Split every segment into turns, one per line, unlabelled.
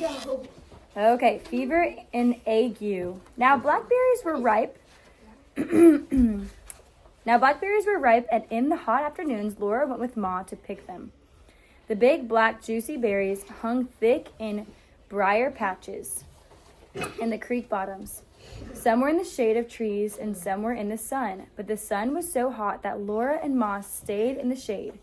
no.
Okay, fever and ague. Now blackberries were ripe. Now blackberries were ripe, and in the hot afternoons, Laura went with Ma to pick them. The big, black, juicy berries hung thick in briar patches in the creek bottoms. Some were in the shade of trees and some were in the sun, but the sun was so hot that Laura and Ma stayed in the shade.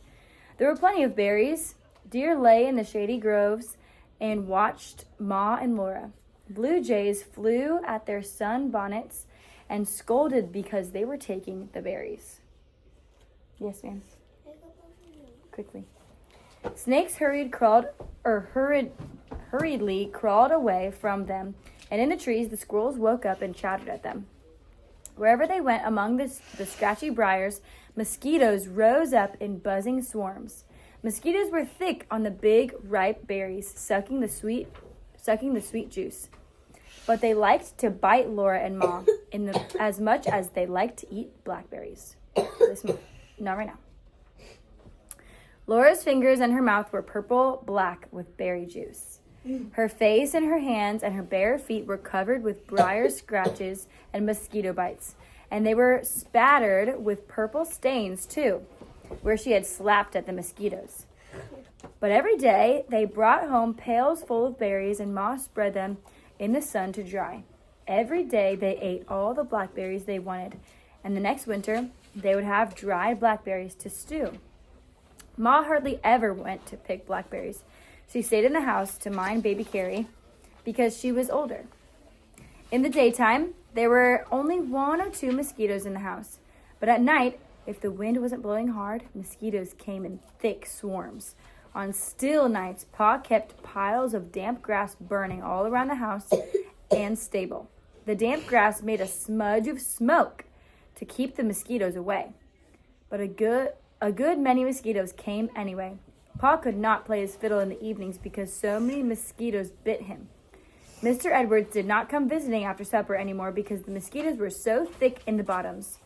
There were plenty of berries. Deer lay in the shady groves and watched Ma and Laura. Blue jays flew at their sun bonnets and scolded because they were taking the berries. Yes, ma'am. Quickly. Snakes hurriedly crawled away from them, and in the trees the squirrels woke up and chattered at them. Wherever they went among the scratchy briars, mosquitoes rose up in buzzing swarms. Mosquitoes were thick on the big, ripe berries, sucking the sweet juice. But they liked to bite Laura and Ma as much as they liked to eat blackberries. Not right now. Laura's fingers and her mouth were purple-black with berry juice. Her face and her hands and her bare feet were covered with briar scratches and mosquito bites, and they were spattered with purple stains, too, where she had slapped at the mosquitoes. But every day they brought home pails full of berries, and Ma spread them in the sun to dry. Every day they ate all the blackberries they wanted, and the next winter they would have dried blackberries to stew. Ma hardly ever went to pick blackberries. She stayed in the house to mind baby Carrie because she was older. In the daytime, there were only 1 or 2 mosquitoes in the house. But at night, if the wind wasn't blowing hard, mosquitoes came in thick swarms. On still nights, Pa kept piles of damp grass burning all around the house and stable. The damp grass made a smudge of smoke to keep the mosquitoes away. But a good many mosquitoes came anyway. Pa could not play his fiddle in the evenings because so many mosquitoes bit him. Mr. Edwards did not come visiting after supper anymore because the mosquitoes were so thick in the bottoms.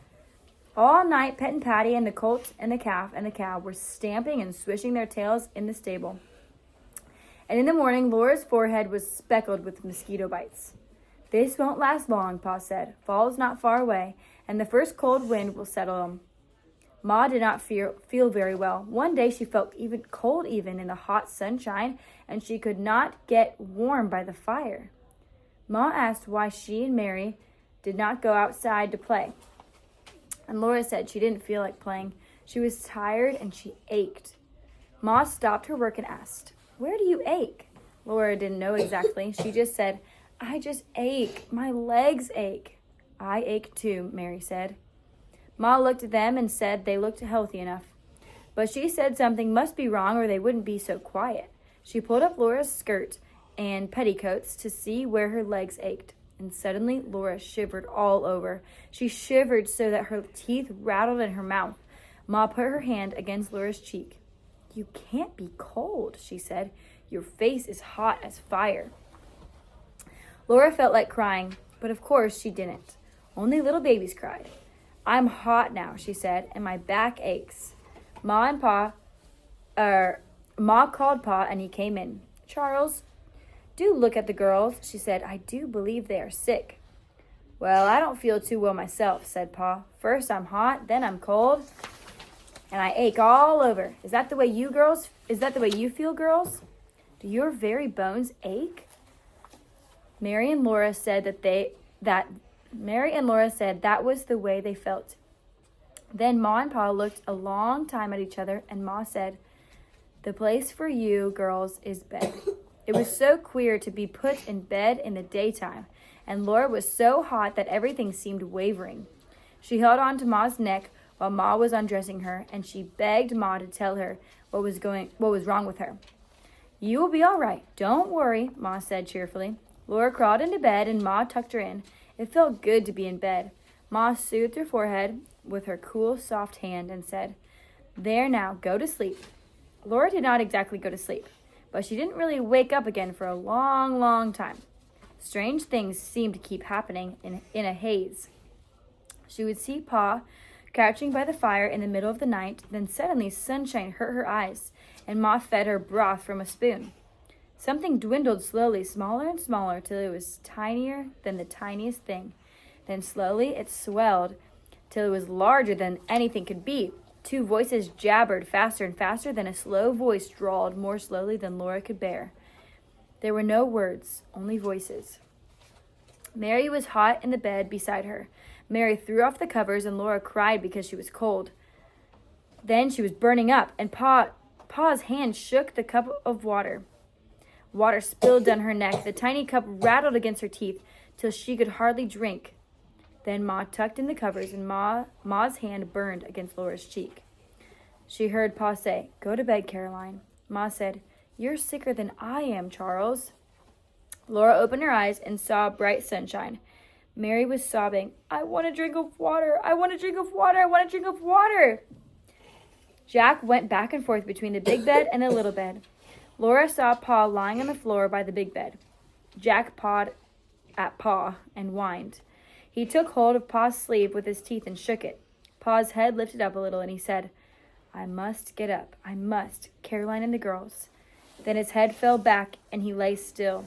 All night, Pet and Patty and the colt and the calf and the cow were stamping and swishing their tails in the stable. And in the morning, Laura's forehead was speckled with mosquito bites. This won't last long, Pa said. Fall is not far away, and the first cold wind will settle them. Ma did not feel very well. One day she felt cold even in the hot sunshine, and she could not get warm by the fire. Ma asked why she and Mary did not go outside to play. And Laura said she didn't feel like playing. She was tired and she ached. Ma stopped her work and asked, "Where do you ache?" Laura didn't know exactly. She just said, "I just ache. My legs ache." "I ache too," Mary said. Ma looked at them and said they looked healthy enough. But she said something must be wrong or they wouldn't be so quiet. She pulled up Laura's skirt and petticoats to see where her legs ached. And suddenly Laura shivered all over. She shivered so that her teeth rattled in her mouth. Ma put her hand against Laura's cheek. "You can't be cold," she said. "Your face is hot as fire." Laura felt like crying, but of course she didn't. Only little babies cried. "I'm hot now," she said, "and my back aches." Ma called Pa and he came in. "Charles, do look at the girls," she said. "I do believe they are sick." "Well, I don't feel too well myself," said Pa. "First I'm hot, then I'm cold, and I ache all over. Is that the way you feel, girls? Do your very bones ache?" Mary and Laura said that was the way they felt. Then Ma and Pa looked a long time at each other, and Ma said, "The place for you girls is bed." It was so queer to be put in bed in the daytime, and Laura was so hot that everything seemed wavering. She held on to Ma's neck while Ma was undressing her, and she begged Ma to tell her what was wrong with her. "You will be all right. Don't worry," Ma said cheerfully. Laura crawled into bed, and Ma tucked her in. It felt good to be in bed. Ma soothed her forehead with her cool, soft hand and said, "There now, go to sleep." Laura did not exactly go to sleep, but she didn't really wake up again for a long, long time. Strange things seemed to keep happening in a haze. She would see Pa crouching by the fire in the middle of the night, then suddenly sunshine hurt her eyes, and Ma fed her broth from a spoon. Something dwindled slowly, smaller and smaller, till it was tinier than the tiniest thing. Then slowly it swelled till it was larger than anything could be. Two voices jabbered faster and faster, then a slow voice drawled more slowly than Laura could bear. There were no words, only voices. Mary was hot in the bed beside her. Mary threw off the covers, and Laura cried because she was cold. Then she was burning up, and Pa's hand shook the cup of water. Water spilled down her neck. The tiny cup rattled against her teeth till she could hardly drink. Then Ma tucked in the covers, and Ma's hand burned against Laura's cheek. She heard Pa say, "Go to bed, Caroline." Ma said, "You're sicker than I am, Charles." Laura opened her eyes and saw bright sunshine. Mary was sobbing, "I want a drink of water. I want a drink of water. I want a drink of water." Jack went back and forth between the big bed and the little bed. Laura saw Pa lying on the floor by the big bed. Jack pawed at Pa and whined. He took hold of Pa's sleeve with his teeth and shook it. Pa's head lifted up a little, and he said, "I must get up. I must. Caroline and the girls." Then his head fell back, and he lay still.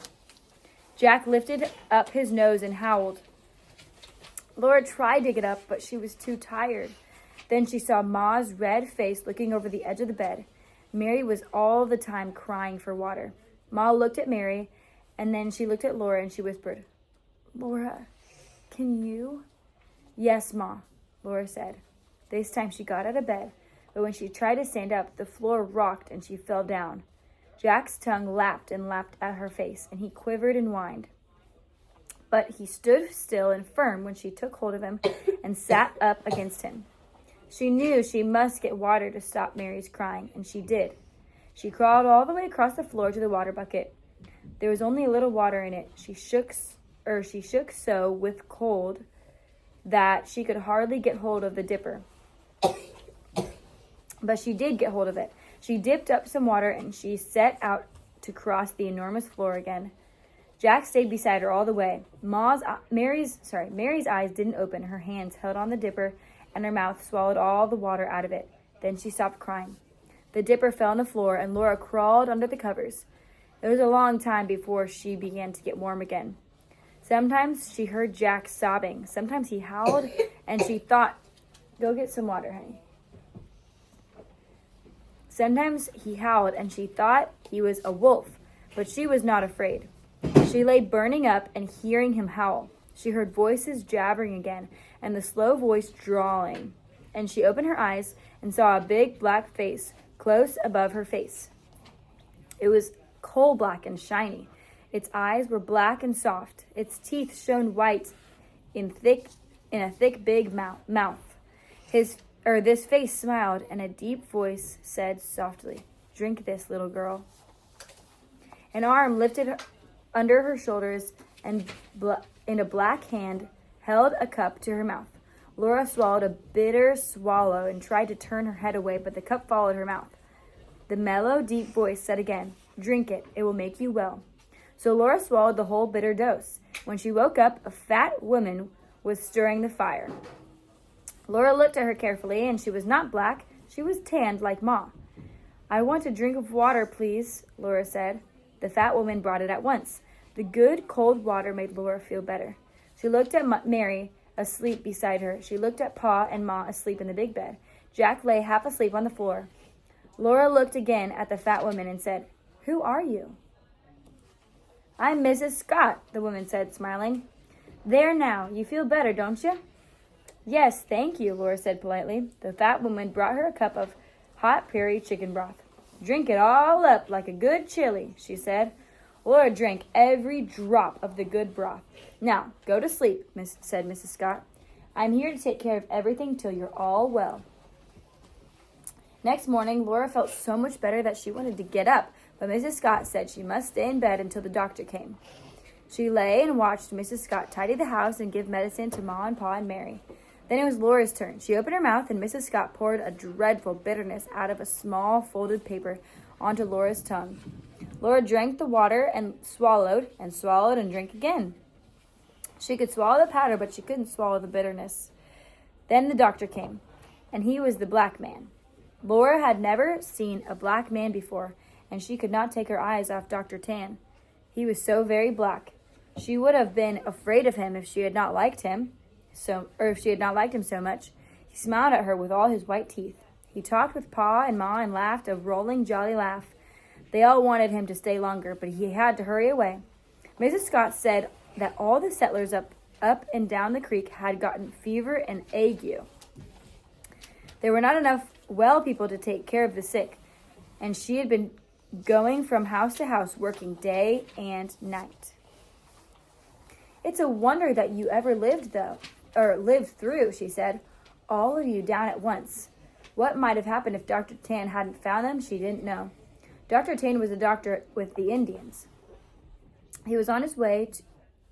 Jack lifted up his nose and howled. Laura tried to get up, but she was too tired. Then she saw Ma's red face looking over the edge of the bed. Mary was all the time crying for water. Ma looked at Mary, and then she looked at Laura, and she whispered, "Laura, can you?" "Yes, Ma," Laura said. This time she got out of bed, but when she tried to stand up, the floor rocked and she fell down. Jack's tongue lapped and lapped at her face, and he quivered and whined. But he stood still and firm when she took hold of him and sat up against him. She knew she must get water to stop Mary's crying, and she did. She crawled all the way across the floor to the water bucket. There was only a little water in it. She shook so with cold that she could hardly get hold of the dipper. But she did get hold of it. She dipped up some water, and she set out to cross the enormous floor again. Jack stayed beside her all the way. Mary's eyes didn't open. Her hands held on the dipper, and her mouth swallowed all the water out of it. Then she stopped crying. The dipper fell on the floor, and Laura crawled under the covers. It was a long time before she began to get warm again. Sometimes she heard Jack sobbing. Sometimes he howled, and she thought, "Go get some water, honey." Sometimes he howled, and she thought he was a wolf, but she was not afraid. She lay burning up and hearing him howl. She heard voices jabbering again, and the slow voice drawling. And she opened her eyes and saw a big black face close above her face. It was coal black and shiny. Its eyes were black and soft. Its teeth shone white in a thick big mouth. This face smiled, and a deep voice said softly, "Drink this, little girl." An arm lifted under her shoulders, and in a black hand held a cup to her mouth. Laura swallowed a bitter swallow and tried to turn her head away, but the cup followed her mouth. The mellow, deep voice said again, "Drink it. It will make you well." So Laura swallowed the whole bitter dose. When she woke up, a fat woman was stirring the fire. Laura looked at her carefully, and she was not black. She was tanned like Ma. "I want a drink of water, please," Laura said. The fat woman brought it at once. The good, cold water made Laura feel better. She looked at Mary, asleep beside her. She looked at Pa and Ma, asleep in the big bed. Jack lay half asleep on the floor. Laura looked again at the fat woman and said, "Who are you?" "I'm Mrs. Scott," the woman said, smiling. "There now, you feel better, don't you?" "Yes, thank you," Laura said politely. The fat woman brought her a cup of hot prairie chicken broth. "Drink it all up like a good chili," she said. Laura drank every drop of the good broth. "Now, go to sleep," said Mrs. Scott. "I'm here to take care of everything till you're all well." Next morning, Laura felt so much better that she wanted to get up, but Mrs. Scott said she must stay in bed until the doctor came. She lay and watched Mrs. Scott tidy the house and give medicine to Ma and Pa and Mary. Then it was Laura's turn. She opened her mouth, and Mrs. Scott poured a dreadful bitterness out of a small folded paper onto Laura's tongue. Laura drank the water and swallowed and drank again. She could swallow the powder, but she couldn't swallow the bitterness. Then the doctor came, and he was the black man. Laura had never seen a black man before, and she could not take her eyes off Dr. Tan. He was so very black. She would have been afraid of him if she had not liked him so much. He smiled at her with all his white teeth. He talked with Pa and Ma and laughed a rolling, jolly laugh. They all wanted him to stay longer, but he had to hurry away. Mrs. Scott said that all the settlers up and down the creek had gotten fever and ague. There were not enough well people to take care of the sick, and she had been going from house to house working day and night. It's a wonder that you ever lived through, she said. All of you down at once. What might have happened if Dr. Tan hadn't found them, she didn't know. Dr. Tan was a doctor with the Indians. He was on his way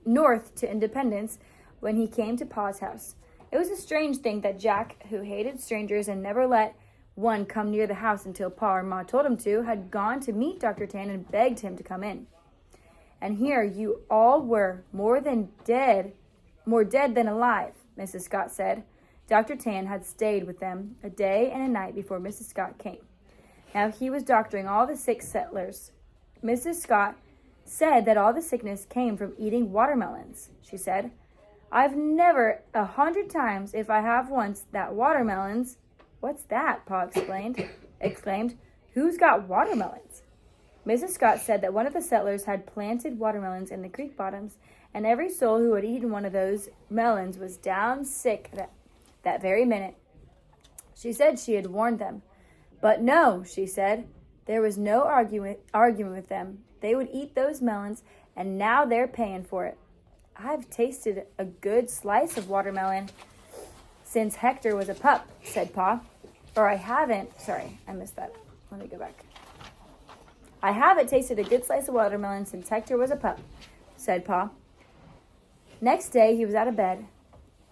north to Independence when he came to Pa's house. It was a strange thing that Jack, who hated strangers and never let one come near the house until Pa or Ma told him to, had gone to meet Dr. Tan and begged him to come in. And here you all were, more dead than alive, Mrs. Scott said. Dr. Tan had stayed with them a day and a night before Mrs. Scott came. Now he was doctoring all the sick settlers. Mrs. Scott said that all the sickness came from eating watermelons, she said. I've never 100 times, if I have once, that watermelons. What's that? Pa exclaimed. Who's got watermelons? Mrs. Scott said that one of the settlers had planted watermelons in the creek bottoms, and every soul who had eaten one of those melons was down sick that very minute. She said she had warned them. But no, she said, there was no arguing with them. They would eat those melons, and now they're paying for it. I've tasted a good slice of watermelon since Hector was a pup, said Pa. Or I haven't. Sorry, I missed that. Let me go back. I haven't tasted a good slice of watermelon since Hector was a pup, said Pa. Next day, he was out of bed.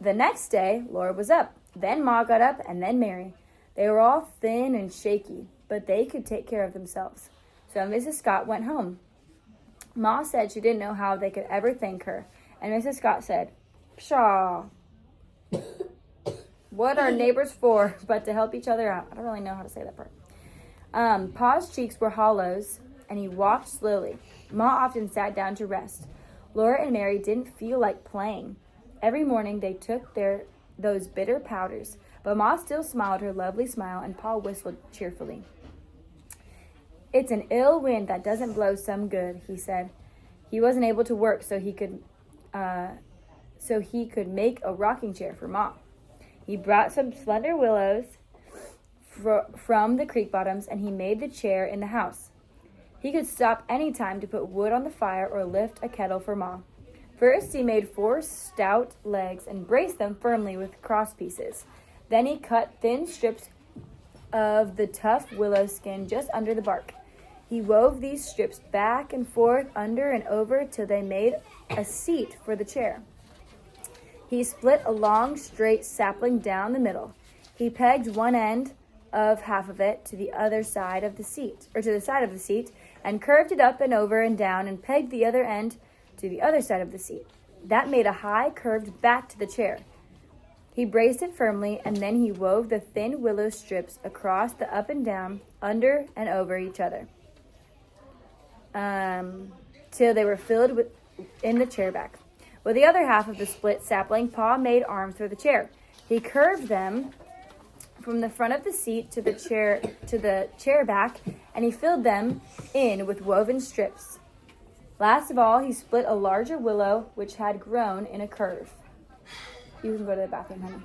The next day, Laura was up. Then Ma got up, and then Mary. They were all thin and shaky, but they could take care of themselves. So Mrs. Scott went home. Ma said she didn't know how they could ever thank her, and Mrs. Scott said, Pshaw. What are neighbors for but to help each other out? I don't really know how to say that part. Pa's cheeks were hollows, and he walked slowly. Ma often sat down to rest. Laura and Mary didn't feel like playing. Every morning they took those bitter powders, but Ma still smiled her lovely smile, and Pa whistled cheerfully. It's an ill wind that doesn't blow some good, he said. He wasn't able to work, so he could make a rocking chair for Ma. He brought some slender willows from the creek bottoms, and he made the chair in the house. He could stop any time to put wood on the fire or lift a kettle for Ma. First, he made 4 stout legs and braced them firmly with cross pieces. Then he cut thin strips of the tough willow skin just under the bark. He wove these strips back and forth, under and over, till they made a seat for the chair. He split a long, straight sapling down the middle. He pegged one end of half of it to the side of the seat, and curved it up and over and down, and pegged the other end to the other side of the seat. That made a high, curved back to the chair. He braced it firmly, and then he wove the thin willow strips across the up and down, under and over each other, till they were filled in the chair back. With the other half of the split sapling, Pa made arms for the chair. He curved them from the front of the seat to the chair back, and he filled them in with woven strips. Last of all, he split a larger willow which had grown in a curve. You can go to the bathroom, honey.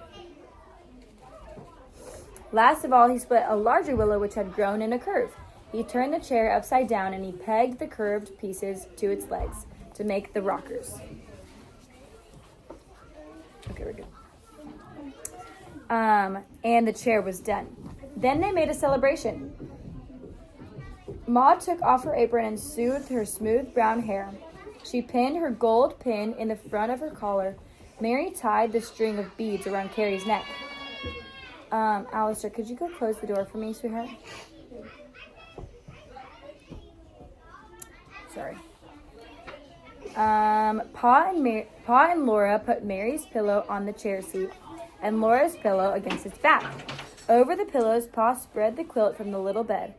Last of all, he split a larger willow which had grown in a curve. He turned the chair upside down, and he pegged the curved pieces to its legs to make the rockers. Okay, we're good. And the chair was done. Then they made a celebration. Ma took off her apron and soothed her smooth brown hair. She pinned her gold pin in the front of her collar. Mary tied the string of beads around Carrie's neck. Alistair, could you go close the door for me, sweetheart? Sorry. Pa and Laura put Mary's pillow on the chair seat and Laura's pillow against its back. Over the pillows, Pa spread the quilt from the little bed.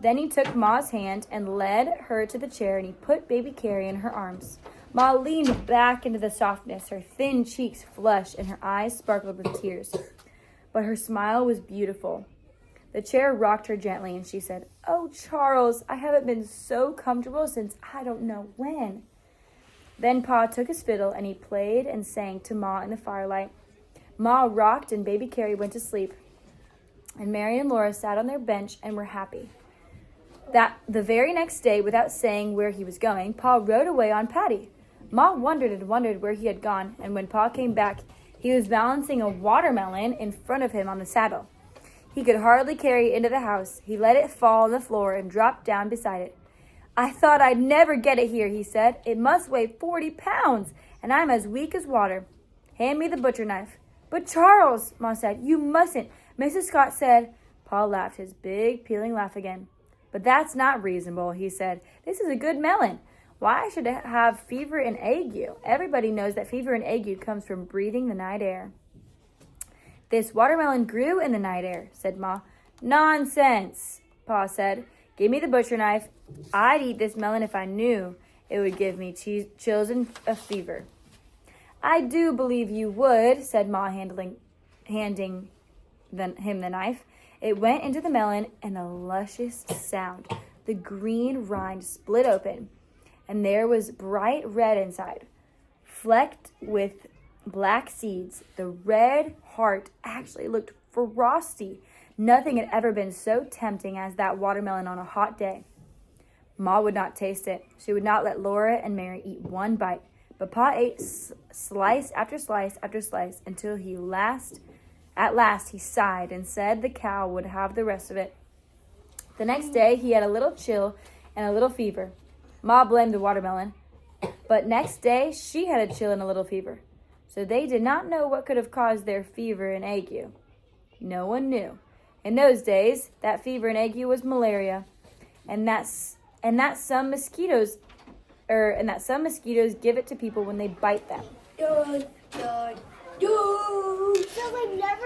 Then he took Ma's hand and led her to the chair, and he put baby Carrie in her arms. Ma leaned back into the softness, her thin cheeks flushed, and her eyes sparkled with tears. But her smile was beautiful. The chair rocked her gently, and she said, "Oh, Charles, I haven't been so comfortable since I don't know when." Then Pa took his fiddle, and he played and sang to Ma in the firelight. Ma rocked, and baby Carrie went to sleep. And Mary and Laura sat on their bench and were happy. That the very next day, without saying where he was going, Pa rode away on Patty. Ma wondered and wondered where he had gone, and when Pa came back, he was balancing a watermelon in front of him on the saddle. He could hardly carry it into the house. He let it fall on the floor and dropped down beside it. "I thought I'd never get it here," he said. "It must weigh 40 pounds, and I'm as weak as water. Hand me the butcher knife." "But Charles," Ma said, "you mustn't. Mrs. Scott said—" Pa laughed his big, peeling laugh again. "But that's not reasonable," he said. "This is a good melon. Why should it have fever and ague? Everybody knows that fever and ague comes from breathing the night air." "This watermelon grew in the night air," said Ma. "Nonsense," Pa said. "Give me the butcher knife. I'd eat this melon if I knew it would give me chills and a fever." "I do believe you would," said Ma, handing him the knife. It went into the melon, and a luscious sound. The green rind split open, and there was bright red inside, flecked with black seeds. The red heart actually looked frosty. Nothing had ever been so tempting as that watermelon on a hot day. Ma would not taste it. She would not let Laura and Mary eat one bite. But Pa ate slice after slice after slice until at last he sighed and said the cow would have the rest of it. The next day he had a little chill and a little fever. Ma blamed the watermelon. But next day she had a chill and a little fever. So they did not know what could have caused their fever and ague. No one knew. In those days, that fever and ague was malaria, and that some mosquitoes give it to people when they bite them.
Dun, dun, dun. So they never